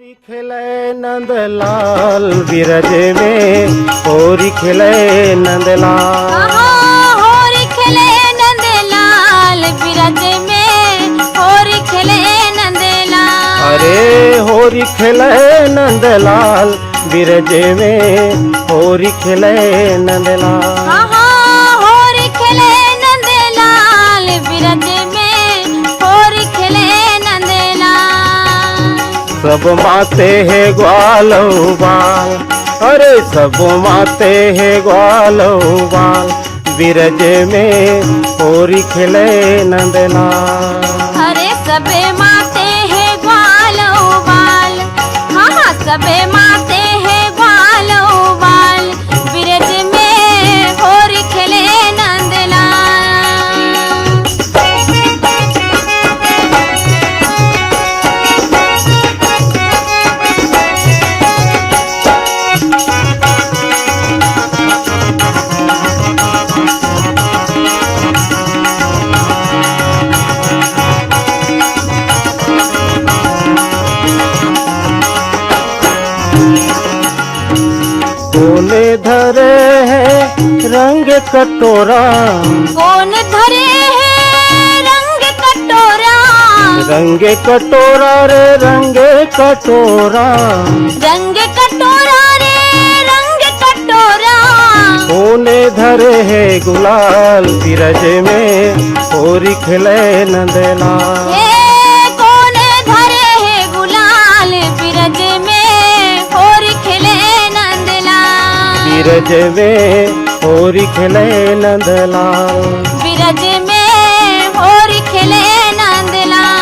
होरी खेले नंदलाल बिरज में, होरी खेले नंदलाल। होरी खेले नंदलाल बिरज में, होरी खेले नंदलाल। अरे होरी खेले नंदलाल बिरज में, होरी खेले नंदलाल। होरी खेले नंदलाल बिरज में, होरी खेले नंदलाल। सब माते है ग्वालो बाल, अरे सब माते है ग्वालो बाल, बिरज में होरी खेले नंदलाल। अरे सबे माते है ग्वालो बाल, हाँ सबे माते है ग्वालो बाल, बिरज में होरी खेले नंदलाल। कोने धरे है रंग कटोरा, कौन धरे है रंग कटोरा, रंग कटोरा रे रंग कटोरा। रंग कटोरा रे रंग कटोरा। कोने धरे है गुलाल बिरज में, होरी खेले नंदलाल। ये कौन धरे है गुलाल बिरज में, होरी खेले नंदलाल। बिरज में होरी खेले नंदलाल। बिरज में होरी खेले नंदलाल।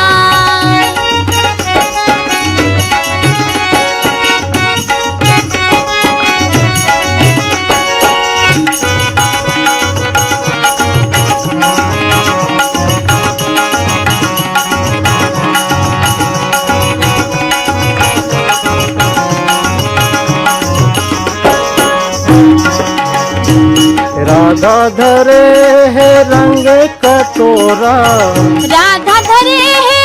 राधा धरे है रंग कटोरा, राधा धरे है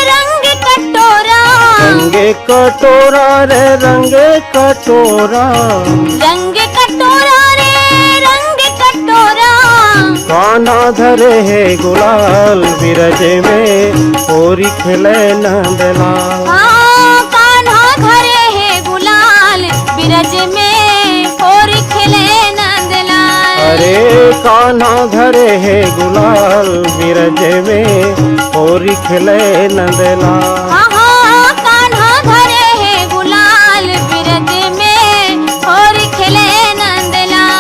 रंग कटोरा। रंग कटोरा रे रंग कटोरा। रंग कटोरा रे रंग कटोरा। कान्हा धरे है गुलाल बिरज में, होरी खेले नंदलाल। कान्हा धरे है गुलाल बिरज में, होरी खेले नंदलाल। अरे कान्हा धरे है गुलाल बिरज में, होरी खेले नंदलाल। कान्हा धरे है गुलाल बिरज में, होरी खेले नंदलाल।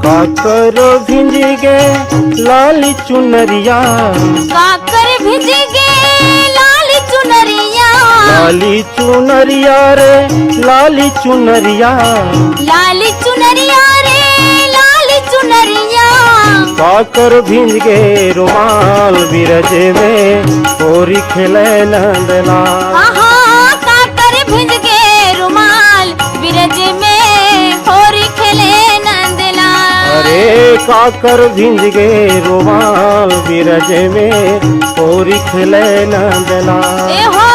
काकर भिंज गे लाली चुनरिया, काकर भिज गे लाल चुनरिया। लाली चुनरिया रे लाली चुनरिया। लाल चुनरिया रे लाल चुनरिया। काकर भिंज गे रुमाल बिरज में, होरी खेले नंदलाल। काकर भिज गे रुमाल बिरज में, होरी खेले नंदलाल। अरे काकर भिंज गे रुमाल बिरज में, होरी खेले नंदलाल। ए हो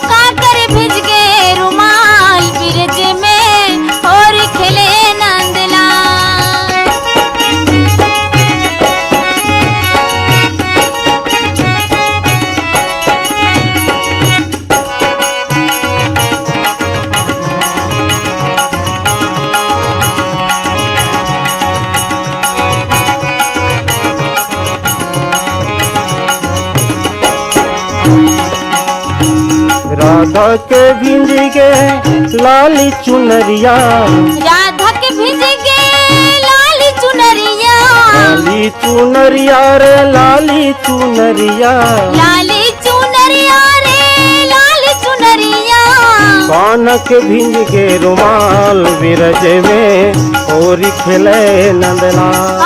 काकर भिज गे रुमाल बिरज में, होरी खेले नंदलाल। राधा के भिंज गे लाली चुनरिया, राधा के भिज गे लाल चुनरिया। लाली चुनरिया रे लाली चुनरिया। लाली चुनरिया रे लाल चुनरिया। कानक भिंज के रुमाल बिरज में, होरी खेले नंदलाल।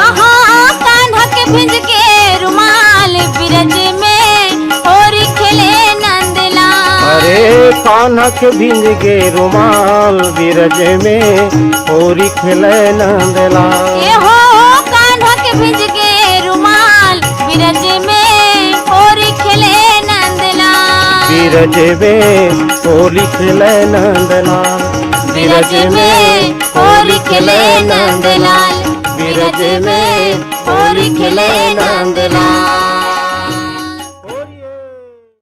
कान्हा के भिंज गे रुमाल बिरज में होरी खेले नंदलाल। ये हो कान्हा के भिज के रुमाल बिरज में होरी खेले नंदलाल। बिरज में होली खेले नंदलाल। बिरज में होली खेले नंदलाल। बिरज में होली खेले नंदलाल।